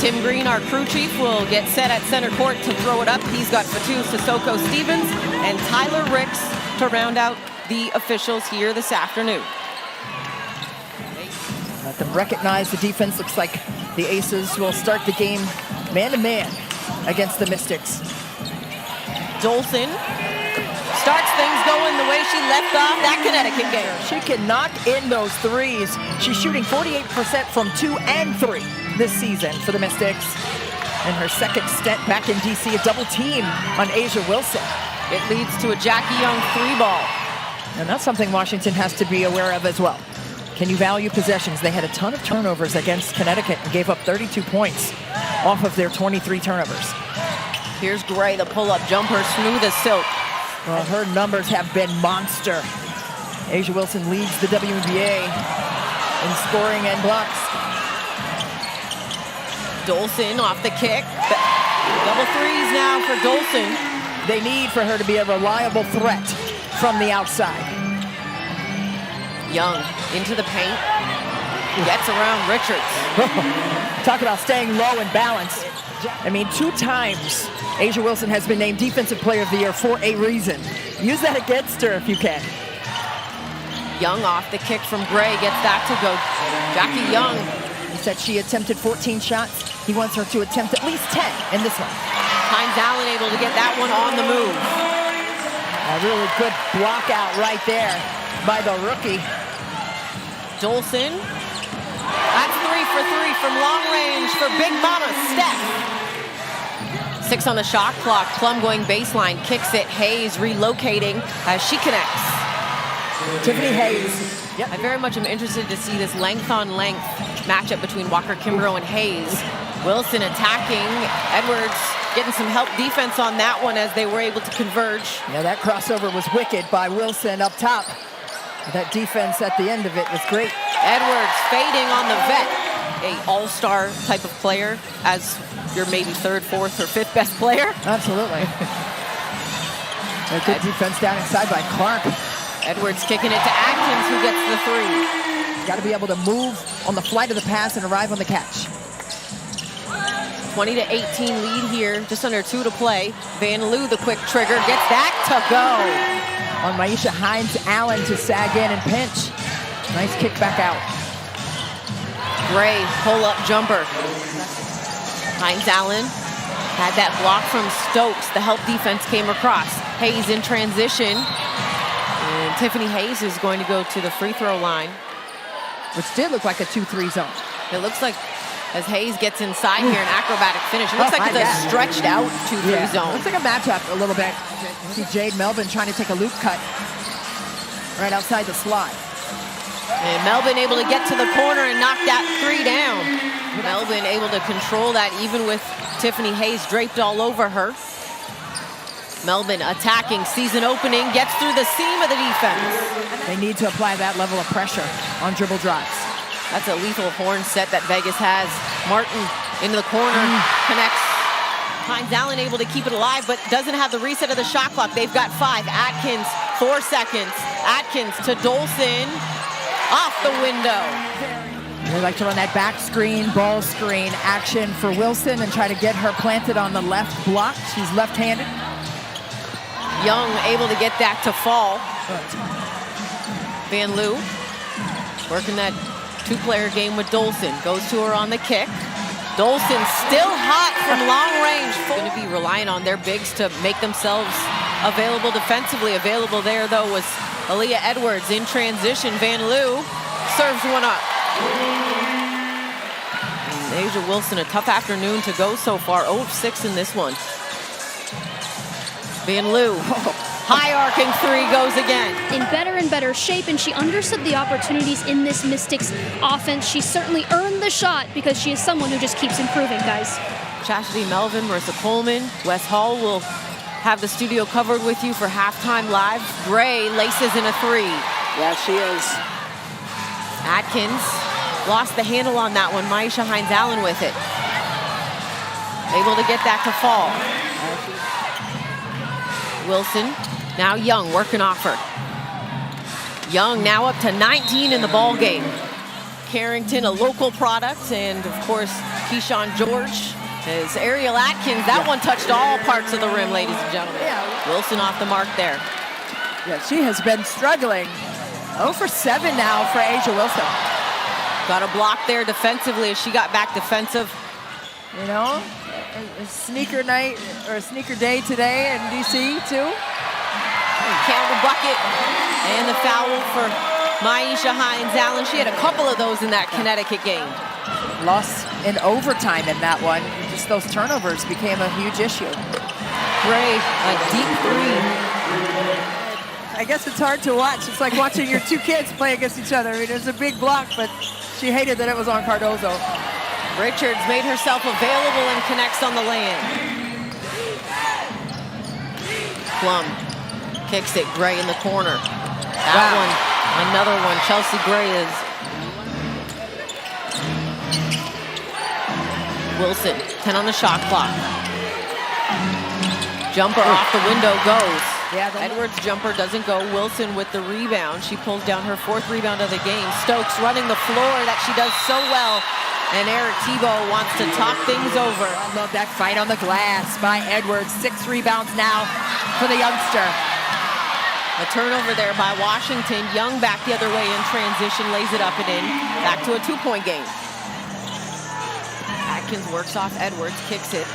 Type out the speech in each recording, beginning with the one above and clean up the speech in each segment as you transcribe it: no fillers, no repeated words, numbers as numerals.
Tim Green, our crew chief, will get set at center court to throw it up. He's got Fatu Sissoko Stevens and Tyler Ricks to round out the officials here this afternoon. Let them recognize the defense. Looks like the Aces will start the game man-to-man against the Mystics. Dolson starts things going the way she left off that Connecticut game. She can knock in those threes. She's shooting 48% from 2 and 3 this season for the Mystics. In her second stint back in DC, a double team on A'ja Wilson. It leads to a Jackie Young 3-ball. And that's something Washington has to be aware of as well. Can you value possessions? They had a ton of turnovers against Connecticut and gave up 32 points off of their 23 turnovers. Here's Gray, the pull-up jumper, smooth as silk. Well, her numbers have been monster. A'ja Wilson leads the WNBA in scoring and blocks. Dolson off the kick. Double threes now for Dolson. They need for her to be a reliable threat from the outside. Young into the paint. Gets around Richards. Talk about staying low and balanced. I mean, 2 times A'ja Wilson has been named Defensive Player of the Year for a reason. Use that against her if you can. Young off the kick from Gray, gets that to go. Jackie Young. He said she attempted 14 shots. He wants her to attempt at least 10 in this one. Hines Allen able to get that one on the move. A really good block out right there by the rookie. Dolson. That's 3 for 3 from long range for Big Mama Steph. 6 on the shot clock. Plum going baseline, kicks it. Hayes relocating as she connects. Tiffany Hayes. Yep. I very much am interested to see this length-on-length matchup between Walker Kimbrough and Hayes. Wilson attacking. Edwards getting some help defense on that one as they were able to converge. Yeah, that crossover was wicked by Wilson up top. That defense at the end of it was great. Edwards fading on the vet. A all-star type of player as your maybe 3rd, 4th, or 5th best player. Absolutely. A good defense down inside by Clark. Edwards kicking it to Atkins, who gets the 3. Got to be able to move on the flight of the pass and arrive on the catch. 20-18 lead here, just under 2 to play. Van Loo, the quick trigger, gets that to go. On Maisha Hines Allen to sag in and pinch. Nice kick back out. Gray, pull-up jumper. Hines Allen had that block from Stokes. The help defense came across. Hayes in transition. And Tiffany Hayes is going to go to the free throw line. Which did look like a 2-3 zone. It looks like as Hayes gets inside here, an acrobatic finish. It looks like it's a stretched out 2-3 zone. Looks like a matchup a little bit. See Jade Melvin trying to take a loop cut right outside the slot. And Melvin able to get to the corner and knock that 3 down. Melvin able to control that even with Tiffany Hayes draped all over her. Melvin attacking, season opening, gets through the seam of the defense. They need to apply that level of pressure on dribble drives. That's a lethal horn set that Vegas has. Martin into the corner, connects. Hines Allen able to keep it alive, but doesn't have the reset of the shot clock. They've got 5. Atkins, 4 seconds. Atkins to Dolson, off the window. They like to run that back screen, ball screen action for Wilson and try to get her planted on the left block. She's left-handed. Young able to get that to fall. Van Loo working that 2-player game with Dolson. Goes to her on the kick. Dolson still hot from long range. Going to be relying on their bigs to make themselves available defensively. Available there, though, was Aaliyah Edwards in transition. Van Loo serves one up. And A'ja Wilson, a tough afternoon to go so far. 0 of 6 in this one. Van Loo, high arcing 3 goes again. In better and better shape, and she understood the opportunities in this Mystics offense. She certainly earned the shot because she is someone who just keeps improving, guys. Chastity Melvin, Marissa Coleman, Wes Hall will have the studio covered with you for halftime live. Gray laces in a 3. Yeah, she is. Atkins lost the handle on that one. Maisha Hines Allen with it. Able to get that to fall. Wilson, now Young working off her. Young now up to 19 in the ball game. Carrington, a local product, and of course, Keyshawn George. As Ariel Atkins, that one touched all parts of the rim, ladies and gentlemen. Yeah. Wilson off the mark there. Yeah, she has been struggling. 0 for 7 now for Asia Wilson. Got a block there defensively as she got back defensive. You know, a sneaker night or a sneaker day today in DC too. Campbell bucket and the foul for Maisha Hines-Allen. She had a couple of those in that Connecticut game. Lost in overtime in that one. Just those turnovers became a huge issue. Gray, a deep three. I guess it's hard to watch. It's like watching your two kids play against each other. I mean, there's a big block, but she hated that it was on Cardozo. Richards made herself available and connects on the land. Plum kicks it, Gray in the corner. That one, another one. Chelsea Gray is. Wilson, 10 on the shot clock. Jumper off the window goes. Yeah, Edwards' jumper doesn't go. Wilson with the rebound. She pulls down her 4th rebound of the game. Stokes running the floor that she does so well. And Eric Tebow wants to talk things over. I love that fight on the glass by Edwards. 6 rebounds now for the youngster. A turnover there by Washington. Young back the other way in transition, lays it up and in. Back to a 2-point game. Atkins works off Edwards, kicks it.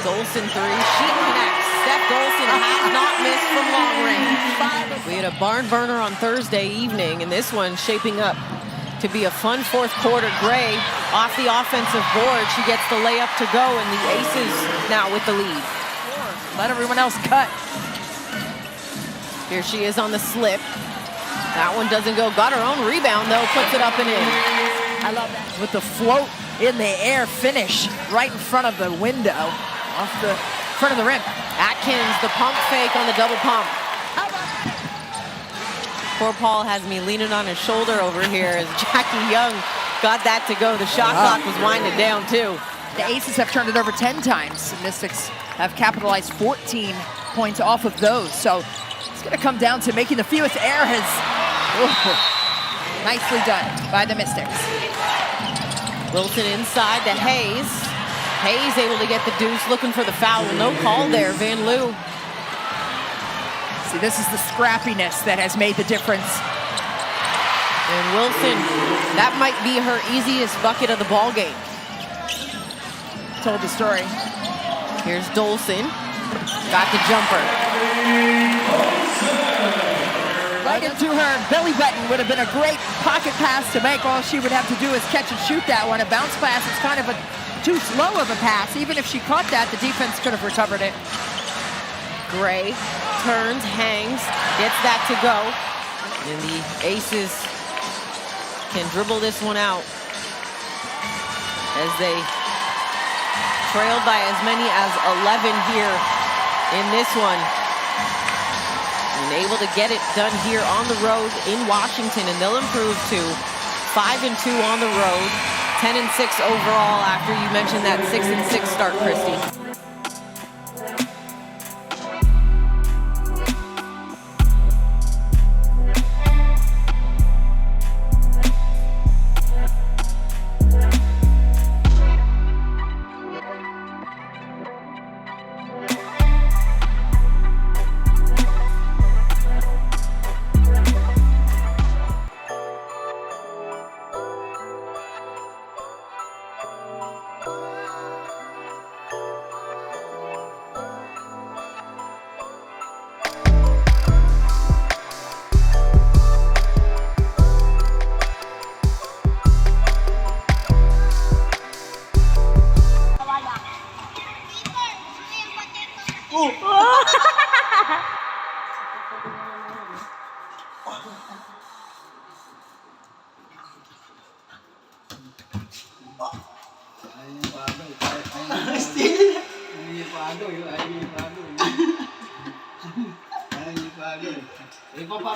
Dolson 3, she connects. Steph Dolson has not missed from long range. We had a barn burner on Thursday evening, and this one shaping up to be a fun 4th quarter. Gray off the offensive board. She gets the layup to go, and the Aces now with the lead. Let everyone else cut. Here she is on the slip. That one doesn't go. Got her own rebound, though. Puts it up and in. I love that. With the float in the air finish right in front of the window, off the front of the rim. Atkins, the pump fake on the double pump. Poor Paul has me leaning on his shoulder over here as Jackie Young got that to go. The shot clock was winding down, too. The Aces have turned it over 10 times. The Mystics have capitalized 14 points off of those. So it's going to come down to making the fewest errors. Nicely done by the Mystics. Wilson inside to Hayes. Hayes able to get the deuce, looking for the foul. No call there, Van Loo. See, this is the scrappiness that has made the difference. And Wilson, that might be her easiest bucket of the ball game. Told the story. Here's Dolson. Got the jumper. Right into her belly button would have been a great pocket pass to make. All she would have to do is catch and shoot that one. A bounce pass is kind of too slow of a pass. Even if she caught that, the defense could have recovered it. Gray turns, hangs, gets that to go. And the Aces can dribble this one out as they trailed by as many as 11 here in this one. And able to get it done here on the road in Washington, and they'll improve to 5-2 on the road, 10-6 overall after you mentioned that 6-6 start, Christy.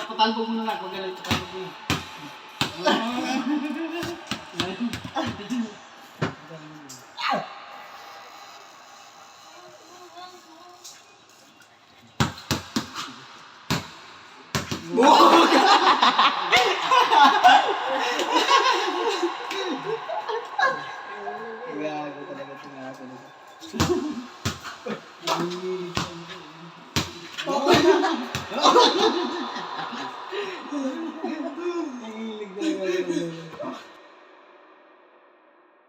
Patanpo mo na lang, huwag ganun patanpo mo. talaga tingatan ito. Okay na!